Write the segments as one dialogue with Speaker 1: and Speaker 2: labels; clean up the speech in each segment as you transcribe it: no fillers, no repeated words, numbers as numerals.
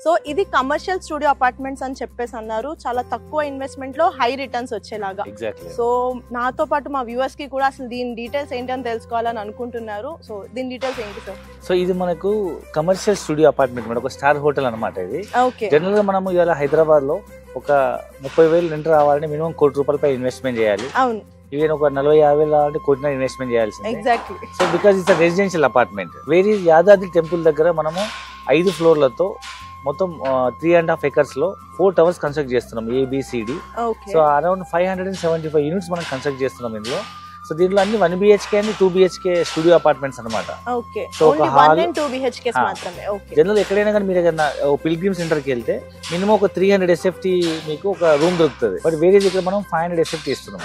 Speaker 1: So ఇది commercial studio apartments అని చెప్పేసి అన్నారు, చాలా తక్కువ ఇన్వెస్ట్మెంట్ లో హై రిటర్న్స్ వచ్చేలాగా. సో నాతో పాటు మా వ్యూవర్స్ కి కూడా అసలు దీని డీటెయిల్స్ ఏంటి అని తెలుసుకోవాలని అనుకుంటున్నారు. సో దీని డీటెయిల్స్ ఏంటి సార్?
Speaker 2: సో ఇది మనకు కమర్షియల్ స్టూడియో అపార్ట్మెంట్, ఒక స్టార్ హోటల్ అనమాట. ఇది జనరల్ గా మనము ఇవాళ హైదరాబాద్ లో ఒక 30,000 రెంట్ రావాలంటే మినిమం ₹1,00,00,000 ఇన్వెస్ట్మెంట్ చేయాలి.
Speaker 1: అవును,
Speaker 2: ఈవెన్ ఒక 40,000-50,000 రావాలంటే ₹1,00,00,000 ఇన్వెస్ట్మెంట్ చేయాల్సింది.
Speaker 1: Exactly. So
Speaker 2: because it's residential apartment. వేరే యాదాద్రి టెంపుల్ దగ్గర మనము 5 ఫ్లోర్లతో మొత్తం 3.5 acres లో 4 towers కన్స్ట్రక్ట్ చేస్తున్నాం, ABCD. సో అరౌండ్ 575 యూనిట్స్ మనం కన్స్ట్రక్ట్ చేస్తున్నాం ఇందులో. సో దీంట్లో అన్ని 1 BHK and 2 BHK studio apartments అనమాట.
Speaker 1: సో ఒక హాల్ 2 BHK మాత్రమే.
Speaker 2: జనరల్ ఎక్కడైనా కానీ మీరు ఏదైనా పిల్గ్రిమ్ సెంటర్ కి వెళ్తే మినిమం ఒక 300 SFT మీకు ఒక రూమ్ దొరుకుతుంది. బట్ వేరే దగ్గర మనం 500 SFT ఇస్తున్నాం.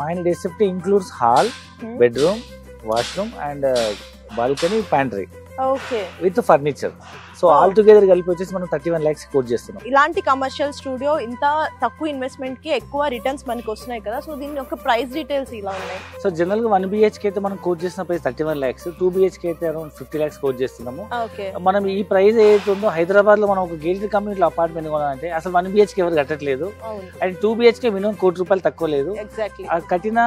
Speaker 2: 500 SFT includes hall, bedroom, washroom and balcony, pantry with furniture. So all together కలిపి వచ్చేసి మనం 31 lakhs కోట్ చేస్తున్నాం.
Speaker 1: ఇలాంటి కమర్షియల్ స్టూడియో ఇంత తక్కువ ఇన్వెస్ట్మెంట్ కి ఎక్కువ రిటర్న్స్ మనకి వస్తున్నాయి కదా, సో దీని యొక్క ప్రైస్ డీటెయిల్స్ ఇలా ఉన్నాయి.
Speaker 2: సో జనరల్ గా 1 BHK అయితే మనం కోట్ చేసిన ప్రైస్ 31 lakhs, 2 BHK అయితే అరౌండ్ 50 lakhs కోట్ చేస్తున్నాము. మనం ఈ ప్రైస్ ఏదైతే ఉందో హైదరాబాద్ లో మనం ఒక గేటెడ్ కమ్యూనిటీ అపార్ట్మెంట్ కొనాలంటే అసలు 1 BHK ఎవరు కట్టట్లేదు. అండ్ 2 BHK మినిమం ₹1,00,00,000 తక్కువ లేదు. కట్టిన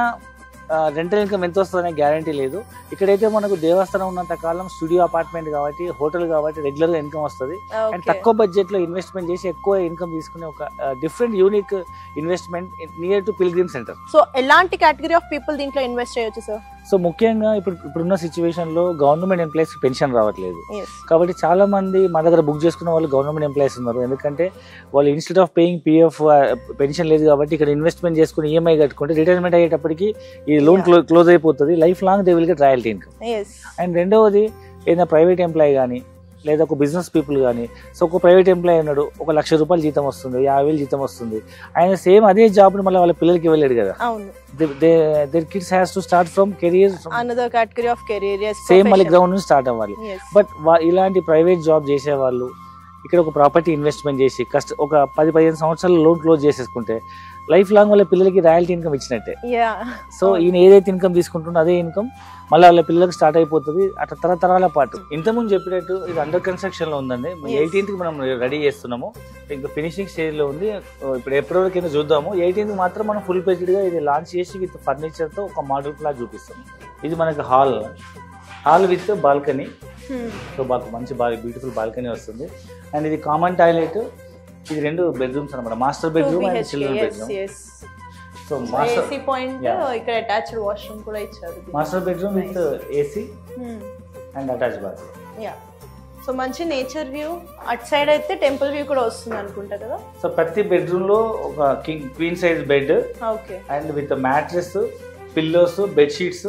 Speaker 2: రెంటల్ ఇన్కమ్ ఎంత వస్తుందనే గ్యారంటీ లేదు. ఇక్కడైతే మనకు దేవస్థానం ఉన్నంత కాలం స్టూడియో అపార్ట్మెంట్ కాబట్టి, హోటల్ కాబట్టి రెగ్యులర్ గా ఇన్కమ్ వస్తుంది. అండ్ తక్కువ బడ్జెట్ లో ఇన్వెస్ట్మెంట్ చేసి ఎక్కువ ఇన్కమ్ తీసుకునే ఒక different unique investment near to pilgrim centre.
Speaker 1: So ఎలాంటి కేటగిరీ ఆఫ్ పీపుల్ దీంట్లో ఇన్వెస్ట్ చేయొచ్చు సార్?
Speaker 2: సో ముఖ్యంగా ఇప్పుడున్న సిచ్యువేషన్ లో గవర్నమెంట్ ఎంప్లాయీస్ కి పెన్షన్ రావట్లేదు కాబట్టి చాలా మంది మా దగ్గర బుక్ చేసుకున్న వాళ్ళు గవర్నమెంట్ ఎంప్లాయీస్ ఉన్నారు. ఎందుకంటే వాళ్ళు instead of paying PF pension లేదు కాబట్టి ఇక్కడ ఇన్వెస్ట్మెంట్ చేసుకుని EMI కట్టుకుంటే రిటైర్మెంట్ అయ్యేటప్పటికి ఈ లోన్ క్లోజ్ అయిపోతుంది. Life long they will get royalty income. And రెండవది ఏదైనా ప్రైవేట్ ఎంప్లాయీ కానీ లేదా ఒక బిజినెస్ పీపుల్ కానీ, సో ఒక ప్రైవేట్ ఎంప్లాయీ ఉన్నాడు, ఒక ₹1,00,000 జీతం వస్తుంది, 50,000 జీతం వస్తుంది, ఆయన సేమ్ అదే జాబ్ ని మళ్ళీ వాళ్ళ పిల్లలకి ఇవ్వలేడు కదా. their kids has to start from career,
Speaker 1: another category of career, yes,
Speaker 2: same మళ్ళీ గ్రౌండ్ నుంచి స్టార్ట్ అవ్వాలి. బట్ ఇలాంటి ప్రైవేట్ జాబ్ చేసే వాళ్ళు ఇక్కడ ఒక ప్రాపర్టీ ఇన్వెస్ట్మెంట్ చేసి ఒక 10-15 సంవత్సరాలు లోన్ క్లోజ్ చేసేసుకుంటే లైఫ్ లాంగ్ వాళ్ళ పిల్లలకి రాయల్టీ ఇన్కమ్ ఇచ్చినట్టే. సో ఈయన ఏదైతే ఇన్కమ్ తీసుకుంటుందో అదే ఇన్కమ్ మళ్ళీ వాళ్ళ పిల్లలకి స్టార్ట్ అయిపోతుంది, అట్లా తరతరాల పాటు. ఇంతకుముందు చెప్పినట్టు ఇది అండర్ కన్స్ట్రక్షన్ లో ఉందండి. 18th మనం రెడీ చేస్తున్నాము, ఇంకా ఫినిషింగ్ స్టేజ్ లో ఉంది. ఇప్పుడు ఎప్పటి కింద చూద్దాము. 18th మాత్రం మనం ఫుల్ పేజ్డ్ గా ఇది లాంచ్ చేసి విత్ ఫర్నిచర్ తో ఒక మోడల్ ప్లాట్ చూపిస్తాం. ఇది మనకి హాల్ విత్ బాల్కనీ. సో మంచి బ్యూటిఫుల్ బాల్కనీ వస్తుంది. అండ్ ఇది కామన్ టాయిలెట్, ఇది 2 బెడ్రూమ్స్ అనమాట, master bedroom and children bedroom. So
Speaker 1: master point ఇక్కడ అటాచ్డ్ వాష్రూమ్ కూడా ఇచ్చారు.
Speaker 2: Master bedroom with AC and attached bathroom.
Speaker 1: So మంచి నేచర్ వ్యూ, అట్ సైడ్ అయితే టెంపుల్ వ్యూ కూడా వస్తుంది అనుకుంటా కదా.
Speaker 2: సో ప్రతి బెడ్రూమ్ లో ఒక queen size bed and with mattress, pillows, bed sheets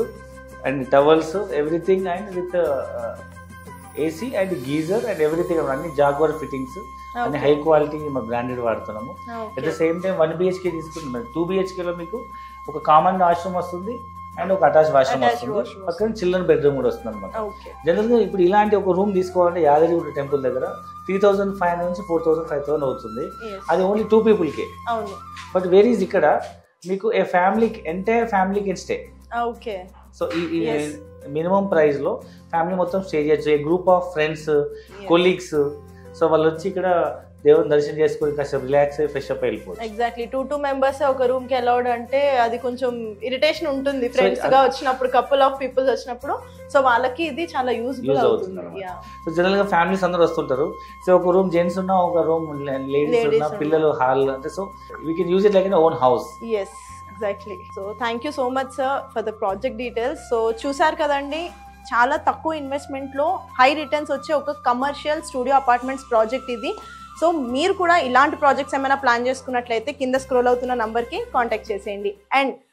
Speaker 2: and towels, everything and with AC and geyser and everything. అన్ని జాగ్వార్ ఫిట్టింగ్స్ అన్ని హై క్వాలిటీ బ్రాండెడ్ వాడుతున్నాము. At the same time 1 BHK తీసుకుంటున్నాం. 2 BHK లో మీకు ఒక common washroom వస్తుంది and ఒక attach washroom వస్తుంది, పక్కన చిల్డ్రన్ బెడ్రూమ్ కూడా వస్తుంది అనమాట. జనరల్ గా ఇప్పుడు ఇలాంటి ఒక రూమ్ తీసుకోవాలంటే యాదగిరి టెంపుల్ దగ్గర 3,500 నుంచి 4,000, 5,000 అవుతుంది. అది ఓన్లీ 2 people కే. బట్ వేర్ ఈజ్ ఇక్కడ మీకు a family, entire family can stay. So ఈ మినిమం ప్రైస్ లో ఫ్యామిలీ మొత్తం స్టే చేయొచ్చు. A group of friends, colleagues, so వాళ్ళు వచ్చి ఇక్కడ దేవుని దర్శనం చేసుకుని కాసేపు రిలాక్స్ అయ్యి ఫ్రెష్ అప్ అయిపోవచ్చు.
Speaker 1: ఎగ్జాక్ట్లీ. 2 members ఒక రూమ్ కి అలౌడ్ అంటే అది కొంచెం ఇరిటేషన్ ఉంటుంది ఫ్రెండ్స్ గా వచ్చినప్పుడు, కపుల్ ఆఫ్ పీపుల్స్ వచ్చినప్పుడు. సో వాళ్ళకి ఇది చాలా యూజ్ఫుల్ అవుతుంది.
Speaker 2: సో జనరల్ గా ఫ్యామిలీస్ అందరూ వస్తుంటారు. సో ఒక రూమ్ జెంట్స్ ఉన్నా, ఒక రూమ్ లేడీస్ ఉన్నా, పిల్లలు హాల్ అంటే, so we can use it like in own house.
Speaker 1: Exactly. So thank you so much sir for the project details. So చూసారు కదండి, చాలా తక్కువ ఇన్వెస్ట్మెంట్లో హై రిటర్న్స్ వచ్చే ఒక కమర్షియల్ స్టూడియో అపార్ట్మెంట్స్ ప్రాజెక్ట్ ఇది. సో మీరు కూడా ఇలాంటి ప్రాజెక్ట్స్ ఏమైనా ప్లాన్ చేసుకున్నట్లయితే కింద స్క్రోల్ అవుతున్న నంబర్కి కాంటాక్ట్ చేసేయండి. అండ్